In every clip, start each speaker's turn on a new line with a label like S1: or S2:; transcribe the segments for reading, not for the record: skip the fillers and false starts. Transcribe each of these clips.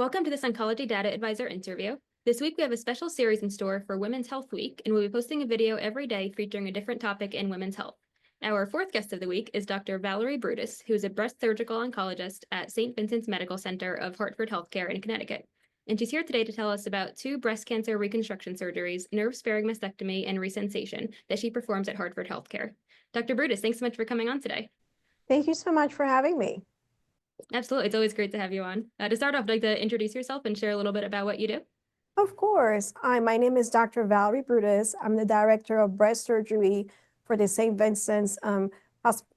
S1: Welcome to this Oncology Data Advisor interview. This week we have a special series in store for Women's Health Week, and we'll be posting a video every day featuring a different topic in women's health. Our fourth guest of the week is Dr. Valerie Brutus, who is a breast surgical oncologist at St. Vincent's Medical Center of Hartford Healthcare in Connecticut. And she's here today to tell us about two breast cancer reconstruction surgeries, nerve-sparing mastectomy and resensation, that she performs at Hartford Healthcare. Dr. Brutus, thanks so much for coming on today.
S2: Thank you so much for having me.
S1: Absolutely. It's always great to have you on. To start off, I'd like to introduce yourself and share a little bit about what you do.
S2: Of course. My name is Dr. Valerie Brutus. I'm the director of breast surgery for the St. Vincent's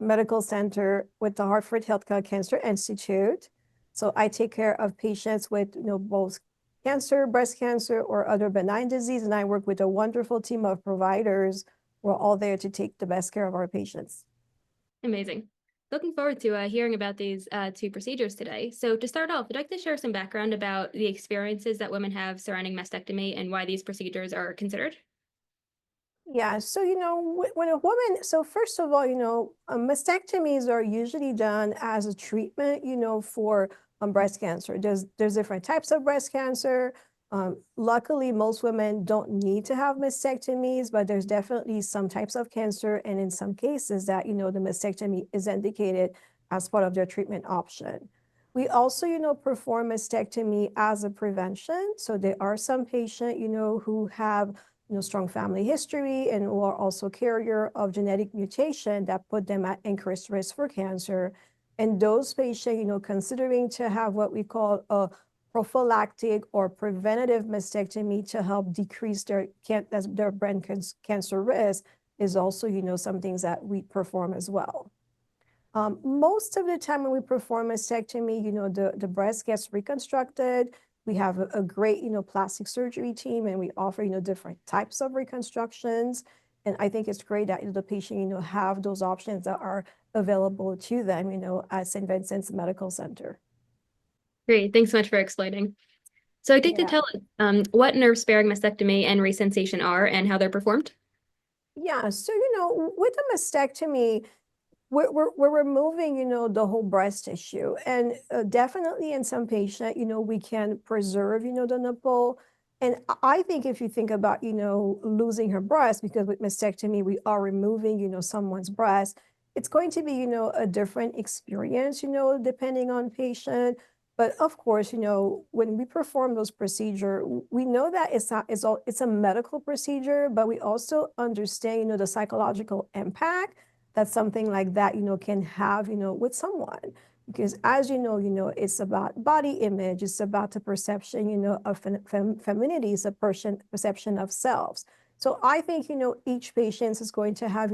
S2: Medical Center with the Hartford Healthcare Cancer Institute. So I take care of patients with both cancer, breast cancer, or other benign disease, and I work with a wonderful team of providers. We're all there to take the best care of our patients.
S1: Amazing. Looking forward to hearing about these two procedures today. So to start off, I'd like to share some background about the experiences that women have surrounding mastectomy and why these procedures are considered.
S2: Yeah, so when a woman, so first of all, mastectomies are usually done as a treatment, for breast cancer. There's different types of breast cancer. Luckily, most women don't need to have mastectomies, but there's definitely some types of cancer, and in some cases that the mastectomy is indicated as part of their treatment option. We also, perform mastectomy as a prevention. So there are some patients, who have strong family history and who are also carrier of genetic mutation that put them at increased risk for cancer. And those patients, considering to have what we call a prophylactic or preventative mastectomy to help decrease their breast cancer risk is also, some things that we perform as well. Most of the time when we perform mastectomy, the breast gets reconstructed. We have a great, plastic surgery team, and we offer, different types of reconstructions. And I think it's great that the patient, have those options that are available to them, at St. Vincent's Medical Center.
S1: Great. Thanks so much for explaining. So I'd like to tell us what nerve-sparing mastectomy and resensation are and how they're performed.
S2: Yeah, so, with a mastectomy, we're removing, the whole breast tissue. And definitely in some patients, we can preserve, the nipple. And I think if you think about, losing her breast, because with mastectomy, we are removing, someone's breast, it's going to be, a different experience, depending on patient. But of course, when we perform those procedures, we know that it's a medical procedure, but we also understand, the psychological impact that something like that, can have, with someone. Because as it's about body image, it's about the perception, of femininity, it's a perception of selves. So I think, each patient is going to have,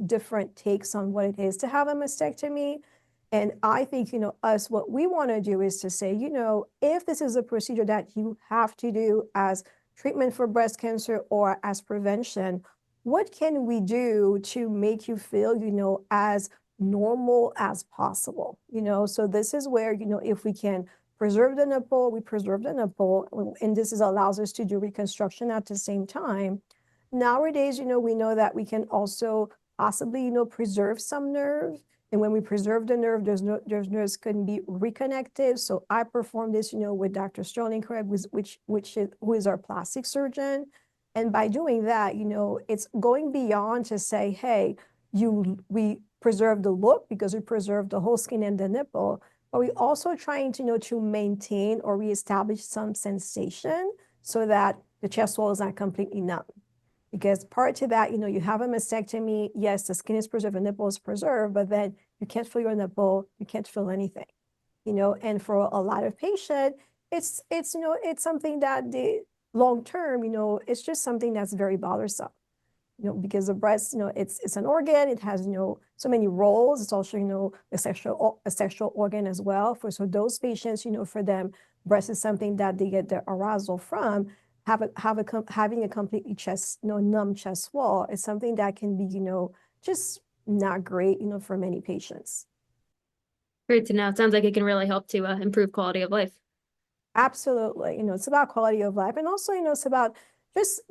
S2: different takes on what it is to have a mastectomy. And I think, us, what we want to do is to say, if this is a procedure that you have to do as treatment for breast cancer or as prevention, what can we do to make you feel, as normal as possible? So this is where, if we can preserve the nipple, we preserve the nipple, and this allows us to do reconstruction at the same time. Nowadays, we know that we can also possibly, preserve some nerve. And when we preserve the nerve, those nerves can be reconnected. So I perform this, with Dr. Sterling Craig, who is our plastic surgeon. And by doing that, it's going beyond to say, hey, we preserve the look because we preserve the whole skin and the nipple, but we also trying to, to maintain or reestablish some sensation so that the chest wall is not completely numb. Because prior to that, you have a mastectomy, yes, the skin is preserved, the nipple is preserved, but then you can't feel your nipple, you can't feel anything, and for a lot of patients, it's something that the long term, it's just something that's very bothersome, because the breast, it's an organ, it has, so many roles. It's also, a sexual organ as well. So those patients, for them, breast is something that they get their arousal from. Having a completely numb chest wall is something that can be, just not great, for many patients.
S1: Great to know. It sounds like it can really help to improve quality of life.
S2: Absolutely. It's about quality of life. And also, it's about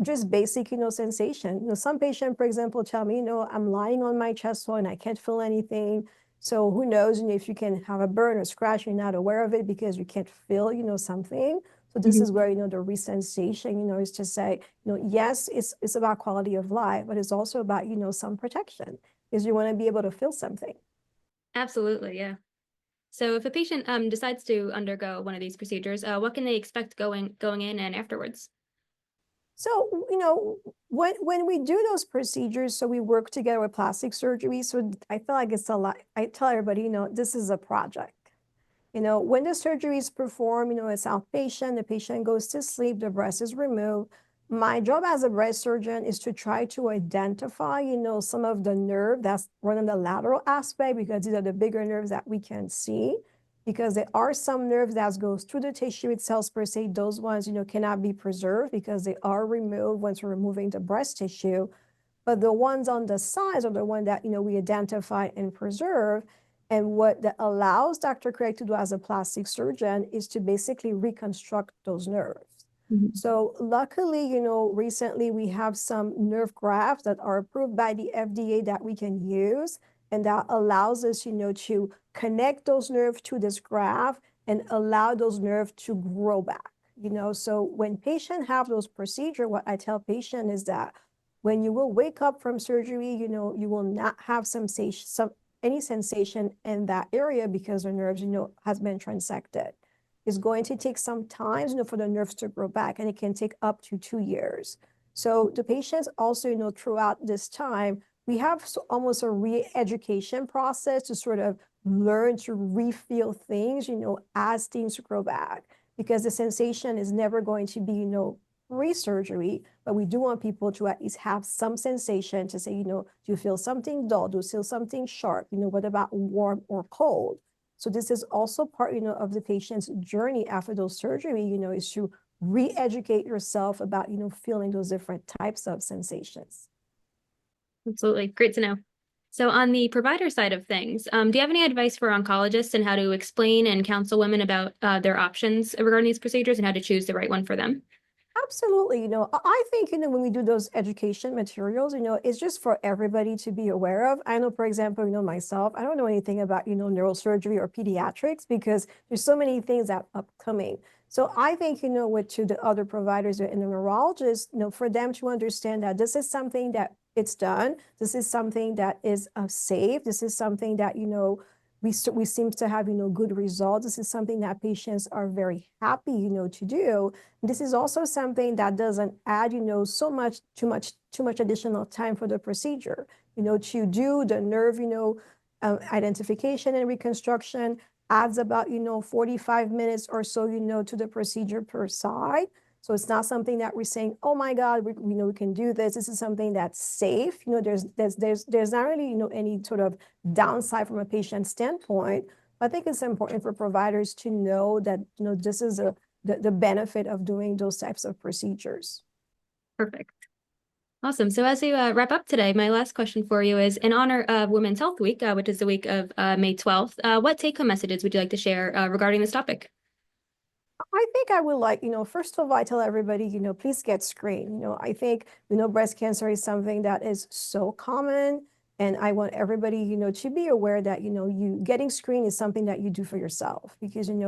S2: just basic, sensation. Some patient, for example, tell me, I'm lying on my chest wall and I can't feel anything. So who knows, if you can have a burn or scratch, you're not aware of it because you can't feel, something. So this
S1: Mhm.
S2: is where, the resensation, is to say, yes, it's about quality of life, but it's also about, some protection because you want to be able to feel something.
S1: Absolutely, yeah. So if a patient decides to undergo one of these procedures, what can they expect going in and afterwards?
S2: So, when we do those procedures, so we work together with plastic surgery. So I feel like it's a lot. I tell everybody, this is a project. When the surgery is performed, it's outpatient, the patient goes to sleep, the breast is removed. My job as a breast surgeon is to try to identify, some of the nerve that's running the lateral aspect because these are the bigger nerves that we can see. Because there are some nerves that goes through the tissue itself per se. Those ones, cannot be preserved because they are removed once we're removing the breast tissue. But the ones on the sides are the one that we identify and preserve. And what that allows Dr. Craig to do as a plastic surgeon is to basically reconstruct those nerves.
S1: Mhm.
S2: So luckily, recently we have some nerve grafts that are approved by the FDA that we can use. And that allows us, to connect those nerves to this graft and allow those nerves to grow back. So when patients have those procedures, what I tell patients is that when you will wake up from surgery, you will not have any sensation in that area because the nerves, has been transected. It's going to take some time, for the nerves to grow back, and it can take up to 2 years. So the patients also, throughout this time, we have almost a re-education process to sort of learn to re-feel things, as things grow back, because the sensation is never going to be, pre-surgery, but we do want people to at least have some sensation to say, do you feel something dull? Do you feel something sharp? What about warm or cold? So this is also part, of the patient's journey after those surgery, is to re-educate yourself about, feeling those different types of sensations.
S1: Absolutely. Great to know. So on the provider side of things, do you have any advice for oncologists and how to explain and counsel women about their options regarding these procedures and how to choose the right one for them?
S2: Absolutely. I think, when we do those education materials, it's just for everybody to be aware of. I know, for example, myself, I don't know anything about, neurosurgery or pediatrics because there's so many things that are upcoming. So I think, with to the other providers and the neurologists, for them to understand that this is something that it's done. This is something that is safe. This is something that, we seem to have, good results. This is something that patients are very happy, to do. This is also something that doesn't add, too much additional time for the procedure. To do the nerve, identification and reconstruction adds about, 45 minutes or so, to the procedure per side. So it's not something that we're saying, oh my God, we can do this. This is something that's safe. There's not really, any sort of downside from a patient standpoint. I think it's important for providers to know that, this is the benefit of doing those types of procedures.
S1: Perfect. Awesome. So as we wrap up today, my last question for you is in honor of Women's Health Week, which is the week of May 12th, what take-home messages would you like to share regarding this topic?
S2: I think I would like, first of all, I tell everybody, please get screened. I think, breast cancer is something that is so common. And I want everybody, to be aware that, you getting screened is something that you do for yourself because, we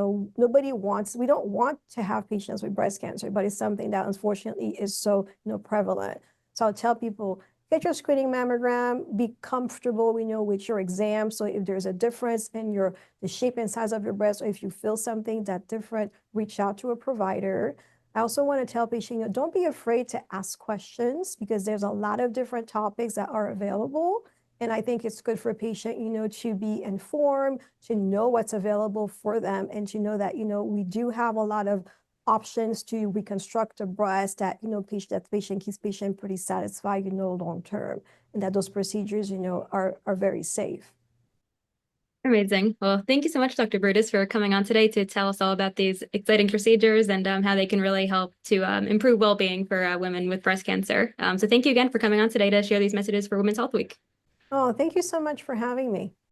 S2: don't want to have patients with breast cancer, but it's something that unfortunately is so, prevalent. So I'll tell people, get your screening mammogram, be comfortable, with your exam. So if there's a difference in the shape and size of your breast, or if you feel something that different, reach out to a provider. I also want to tell patients, don't be afraid to ask questions because there's a lot of different topics that are available. And I think it's good for a patient, to be informed, to know what's available for them, and to know that, we do have a lot of options to reconstruct the breast that, that patient keeps patient pretty satisfied, long term, and that those procedures, are very safe.
S1: Amazing. Well, thank you so much, Dr. Brutus, for coming on today to tell us all about these exciting procedures and how they can really help to improve well-being for women with breast cancer. So thank you again for coming on today to share these messages for Women's Health Week.
S2: Oh, thank you so much for having me.